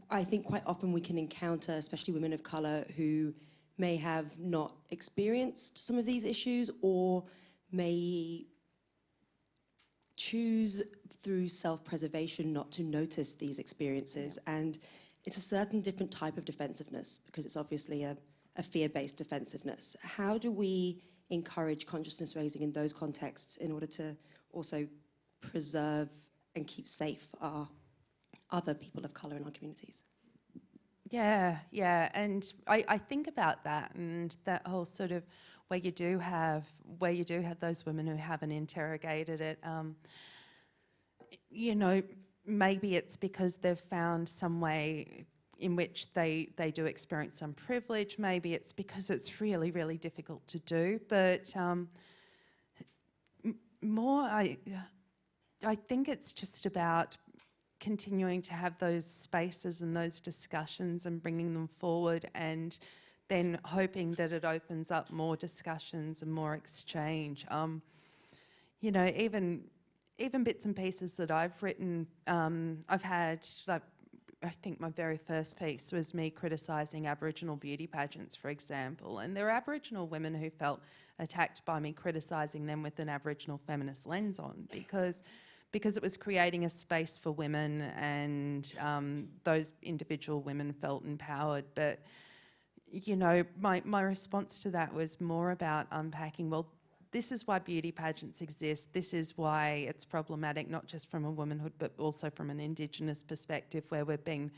I think quite often we can encounter, especially women of colour, who may have not experienced some of these issues or may choose through self-preservation not to notice these experiences. And it's a certain different type of defensiveness, because it's obviously a fear-based defensiveness. How do we encourage consciousness raising in those contexts in order to also preserve and keep safe our other people of colour in our communities? Yeah, and I think about that, and that whole sort of where you do have those women who haven't interrogated it. You know, maybe it's because they've found some way in which they do experience some privilege. Maybe it's because it's really, really difficult to do. But I think it's just about continuing to have those spaces and those discussions and bringing them forward, and then hoping that it opens up more discussions and more exchange. You know, even bits and pieces that I've written, I've had, like, I think my very first piece was me criticising Aboriginal beauty pageants, for example, and there are Aboriginal women who felt attacked by me criticising them with an Aboriginal feminist lens on, because it was creating a space for women, and those individual women felt empowered. But, you know, my response to that was more about unpacking, well, this is why beauty pageants exist. This is why it's problematic, not just from a womanhood, but also from an Indigenous perspective, where we're being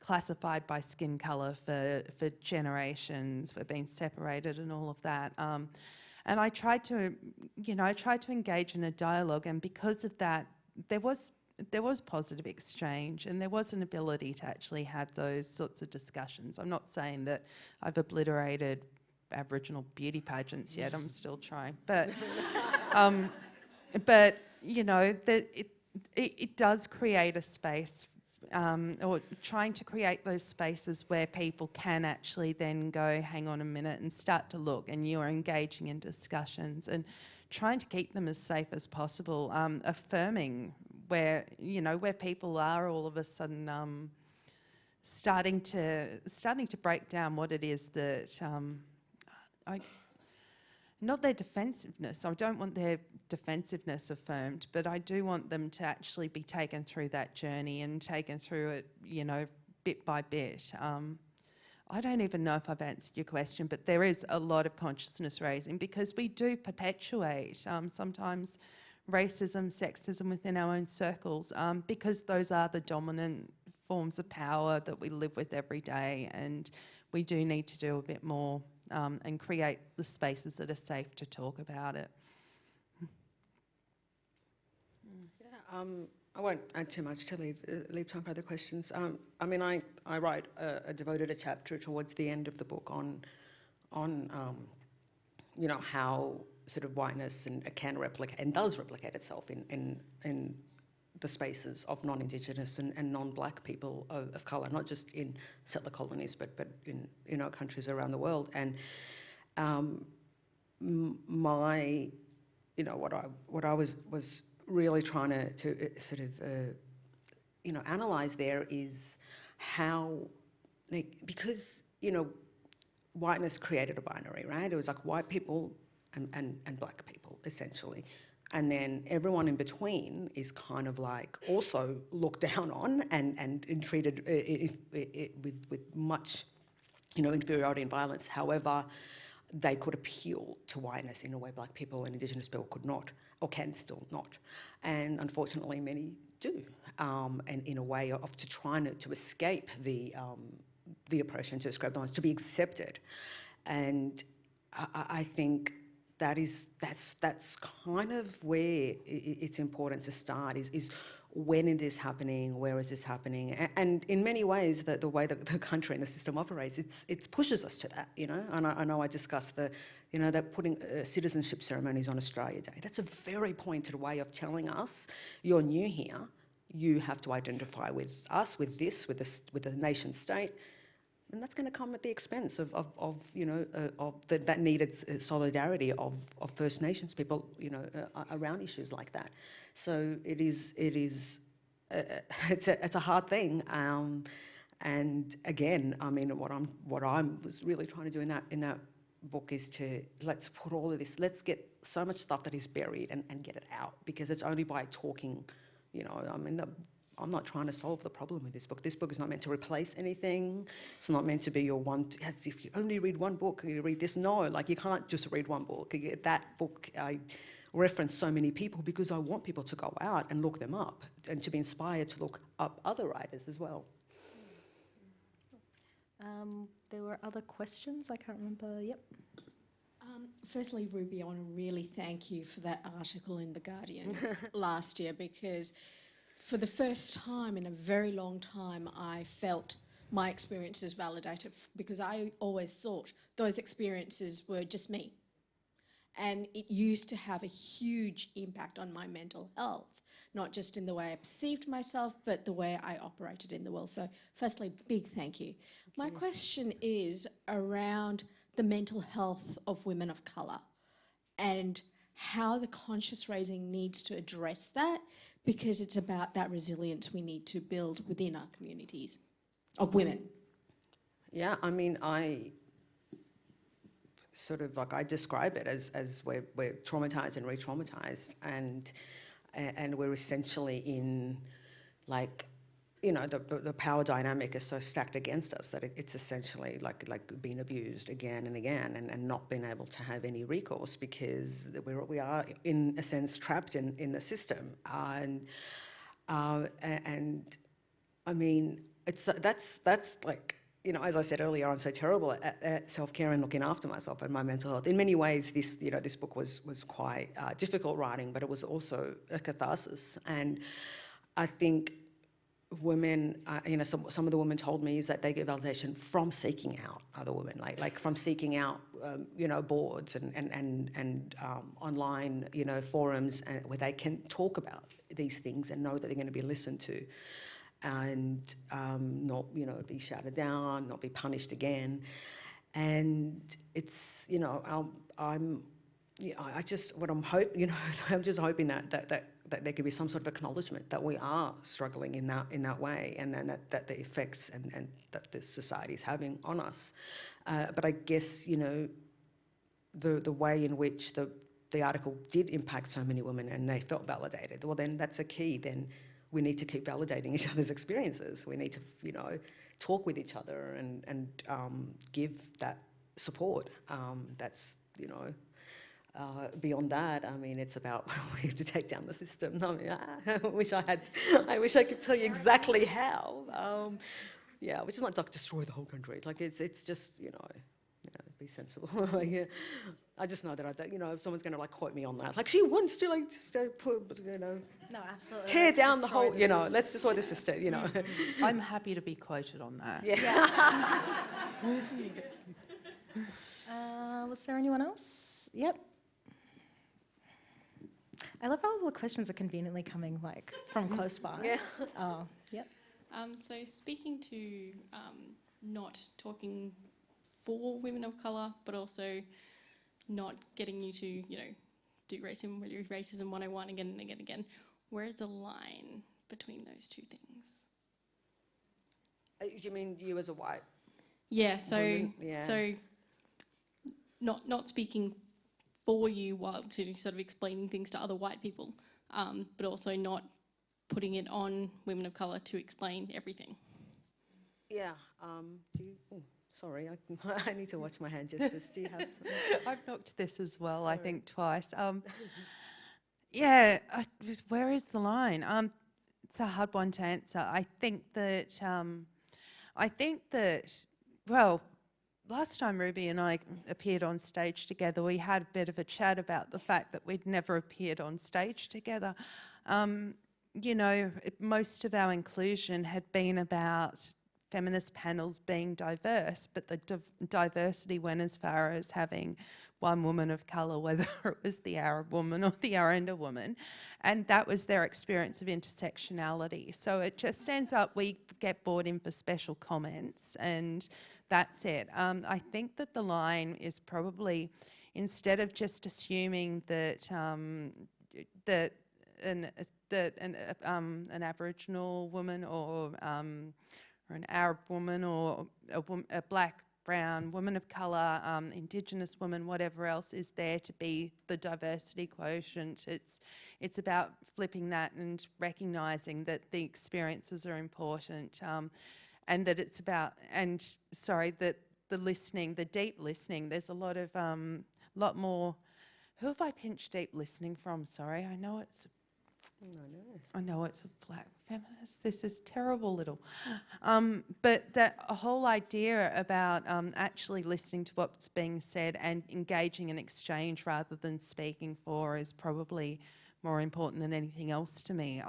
classified by skin colour for generations. We're being separated and all of that. And I tried to engage in a dialogue, and because of that, there was positive exchange, and there was an ability to actually have those sorts of discussions. I'm not saying that I've obliterated Aboriginal beauty pageants yet. I'm still trying, but you know, that it does create a space, or trying to create those spaces where people can actually then go, hang on a minute, and start to look, and you are engaging in discussions and trying to keep them as safe as possible, affirming where people are all of a sudden starting to break down what it is that not their defensiveness. I don't want their defensiveness affirmed, but I do want them to actually be taken through that journey and taken through it, you know, bit by bit. I don't even know if I've answered your question, but there is a lot of consciousness raising, because we do perpetuate sometimes racism, sexism within our own circles, because those are the dominant forms of power that we live with every day, and we do need to do a bit more and create the spaces that are safe to talk about it. Yeah, I won't add too much to leave time for other questions. I mean, I wrote devoted a chapter towards the end of the book on you know, how sort of whiteness can replicate and does replicate itself in the spaces of non-Indigenous and non-Black people of colour, not just in settler colonies, but in our countries around the world. And what I was really trying to sort of analyse there is how, because whiteness created a binary, right? It was like white people and Black people, essentially. And then everyone in between is kind of like also looked down on and treated with much, inferiority and violence. However, they could appeal to whiteness in a way Black people and Indigenous people could not, or can still not. And unfortunately, many do, and in a way of trying to escape the oppression, to escape the violence, to be accepted. And I think that's kind of where it's important to start, is when is this happening, where is this happening? And in many ways, the way that the country and the system operates, it pushes us to that, And I know I discussed that putting citizenship ceremonies on Australia Day. That's a very pointed way of telling us, you're new here, you have to identify with us, with the nation state. And that's going to come at the expense of that needed solidarity of First Nations people, around issues like that. So it's a hard thing. And again, I mean, what I was really trying to do in that book is to let's put all of this, let's get so much stuff that is buried and get it out, because it's only by talking, I mean, I'm not trying to solve the problem with this book. This book is not meant to replace anything. It's not meant to be your one, as if you only read one book, you read this. No, like you can't just read one book. That book, I reference so many people because I want people to go out and look them up and to be inspired to look up other writers as well. There were other questions, I can't remember, yep. Firstly, Ruby, I want to really thank you for that article in The Guardian last year, because for the first time in a very long time, I felt my experiences validated, because I always thought those experiences were just me. And it used to have a huge impact on my mental health, not just in the way I perceived myself, but the way I operated in the world. So firstly, big thank you. My question is around the mental health of women of colour and how the conscious raising needs to address that, because it's about that resilience we need to build within our communities of women. Yeah, I mean, I sort of like I describe it as we're traumatized and re-traumatized, and we're essentially in like, the power dynamic is so stacked against us that it's essentially like being abused again and again, and not being able to have any recourse because we are in a sense trapped in the system, and I mean that's like, as I said earlier, I'm so terrible at self-care and looking after myself and my mental health. In many ways, this book was quite difficult writing, but it was also a catharsis. And I think women, some of the women told me is that they get validation from seeking out other women, like from seeking out, boards and online, forums where they can talk about these things and know that they're going to be listened to, and not, be shouted down, not be punished again. And it's, I'm just hoping that there could be some sort of acknowledgement that we are struggling in that way, and then that the effects and that the society is having on us. But I guess, the way in which the article did impact so many women and they felt validated, well, then that's a key. Then we need to keep validating each other's experiences. We need to, talk with each other and give that support. That's, beyond that, I mean, it's about we have to take down the system. I mean, I wish I could tell you exactly how. Which is not like destroy the whole country. Like it's just, be sensible. Yeah. I just know that if someone's going to quote me on that, like she wants to put, No, absolutely. tear Let's down the destroy whole, the system. let's destroy the system, I'm happy to be quoted on that. Yeah. Was there anyone else? Yep. I love how all the questions are conveniently coming from close by. Yeah. Oh, yep. So speaking to not talking for women of colour, but also not getting you to, do racism 101 again and again and again, where is the line between those two things? You mean you as a white? Yeah, so woman? Yeah. so not speaking for you while to sort of explaining things to other white people, but also not putting it on women of colour to explain everything. Yeah. Sorry, I need to watch my hand gestures. Do you have something? I've knocked this as well, Sorry. I think twice. Where is the line? It's a hard one to answer. I think that, well, last time Ruby and I appeared on stage together, we had a bit of a chat about the fact that we'd never appeared on stage together. Most of our inclusion had been about feminist panels being diverse, but the diversity went as far as having one woman of colour, whether it was the Arab woman or the Arrernte woman, and that was their experience of intersectionality. So it just ends up we get brought in for special comments, and that's it. I think that the line is probably, instead of just assuming that an Aboriginal woman or an Arab woman or a black, brown, woman of colour, Indigenous woman, whatever else is there to be the diversity quotient. It's about flipping that and recognising that the experiences are important, and that it's about, that the listening, the deep listening, there's a lot more. Who have I pinched deep listening from? Sorry, I know it's a black feminist. This is terrible, Little. But that a whole idea about actually listening to what's being said and engaging in exchange rather than speaking for is probably more important than anything else to me.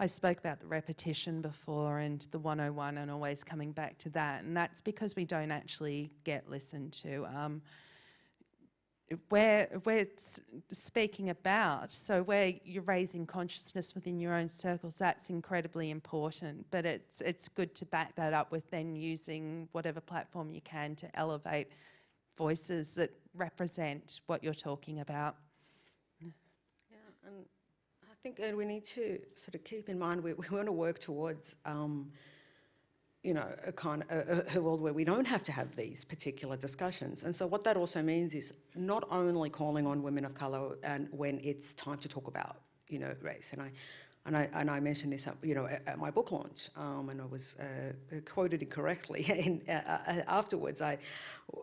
I spoke about the repetition before and the 101 and always coming back to that, and that's because we don't actually get listened to. Where we're speaking about, so where you're raising consciousness within your own circles, that's incredibly important, but it's good to back that up with then using whatever platform you can to elevate voices that represent what you're talking about. Yeah, and I think we need to sort of keep in mind we want to work towards a kind of a world where we don't have to have these particular discussions. And so what that also means is not only calling on women of colour and when it's time to talk about, race. And I mentioned this, at my book launch, and I was quoted incorrectly. Afterwards,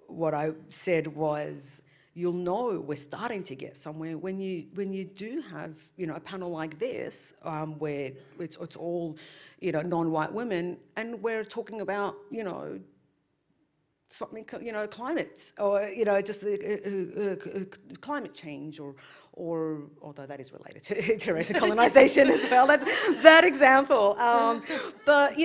what I said was, you'll know we're starting to get somewhere when you do have a panel like this where it's all non-white women, and we're talking about something climate or just climate change or although that is related to race and colonisation as well, that example. But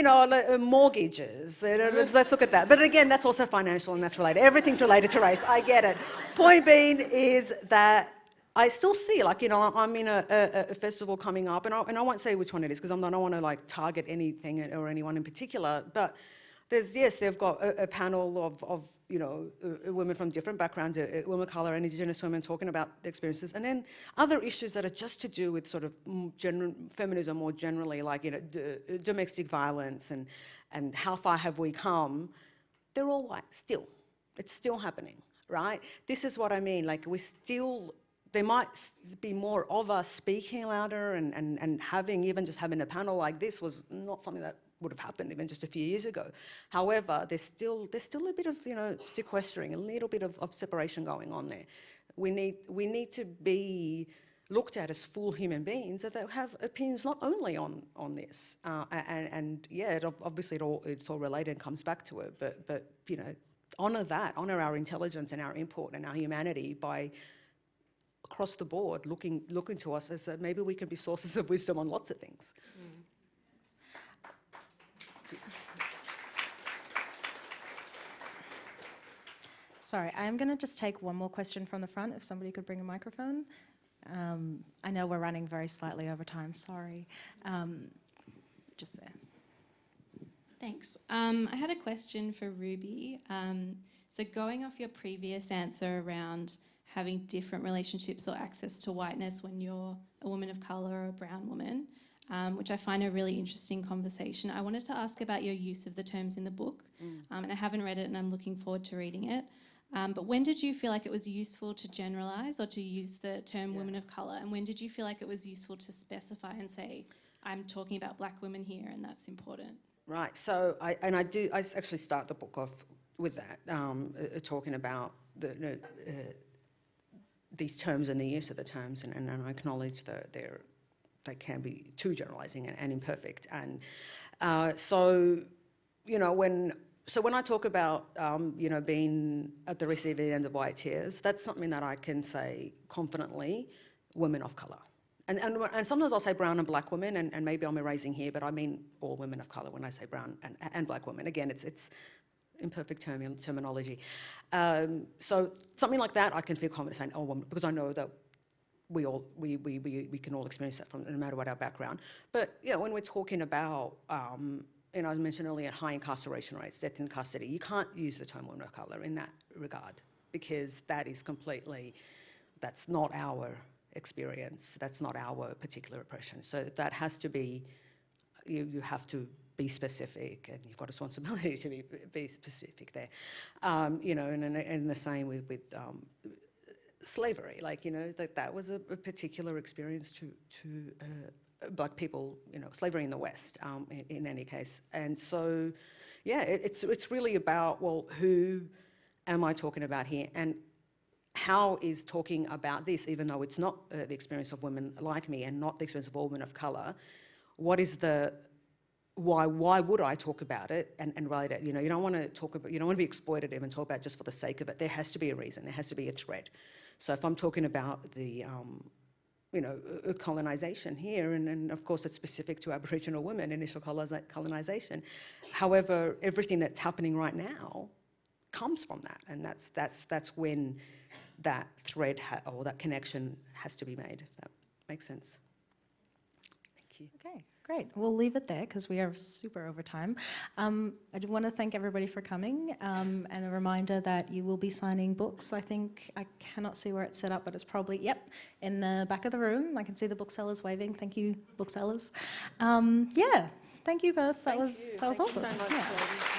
mortgages. Let's look at that. But again, that's also financial and that's related. Everything's related to race. I get it. Point being is that I still see, I'm in a festival coming up, and I won't say which one it is because I don't want to target anything or anyone in particular, but they've got a panel of women from different backgrounds, women of colour and Indigenous women talking about their experiences, and then other issues that are just to do with sort of feminism more generally, domestic violence and how far have we come. They're all white still. It's still happening, right? This is what I mean. There might be more of us speaking louder and just having a panel like this was not something that would have happened even just a few years ago. However, there's still a bit of sequestering, a little bit of separation going on there. We need to be looked at as full human beings that have opinions not only on this obviously it's all related and comes back to it, but honour our intelligence and our input and our humanity by across the board looking to us as maybe we can be sources of wisdom on lots of things. Sorry, I'm going to just take one more question from the front, if somebody could bring a microphone. I know we're running very slightly over time, sorry. Just there. Thanks. I had a question for Ruby. So going off your previous answer around having different relationships or access to whiteness when you're a woman of colour or a brown woman, which I find a really interesting conversation. I wanted to ask about your use of the terms in the book, and I haven't read it and I'm looking forward to reading it. But when did you feel like it was useful to generalise or to use the term women of colour, and when did you feel like it was useful to specify and say, I'm talking about black women here and that's important? Right, so I actually start the book off with that, talking about these terms and the use of the terms, and I acknowledge that they can be too generalising and imperfect. And when I talk about being at the receiving end of white tears, that's something that I can say confidently, women of colour. and sometimes I'll say brown and black women, and maybe I'm erasing here, but I mean all women of colour when I say brown and black women. Again, it's imperfect terminology. So something like that, I can feel confident saying all women, because I know that we can all experience that from no matter what our background. But when we're talking about, I mentioned earlier, high incarceration rates, death in custody, you can't use the term women of colour in that regard, because that is that's not our experience, that's not our particular oppression. So that has to be, you have to be specific, and you've got a responsibility to be specific there. And the same with slavery, that was a particular experience to black people, slavery in the West, in any case. And so, it's really about, well, who am I talking about here? And how is talking about this, even though it's not the experience of women like me and not the experience of all women of colour, what is why would I talk about it and relate it? You don't want to be exploitative and talk about it just for the sake of it. There has to be a reason, there has to be a thread. So if I'm talking about the colonisation here, and of course it's specific to Aboriginal women, initial colonisation. However, everything that's happening right now comes from that, and that's when that thread or that connection has to be made, if that makes sense. Thank you. Okay, great. We'll leave it there because we are super over time. I do want to thank everybody for coming, and a reminder that you will be signing books. I think, I cannot see where it's set up, but it's probably, in the back of the room. I can see the booksellers waving. Thank you, booksellers. Thank you both. That was awesome. Thank you so much, Lady.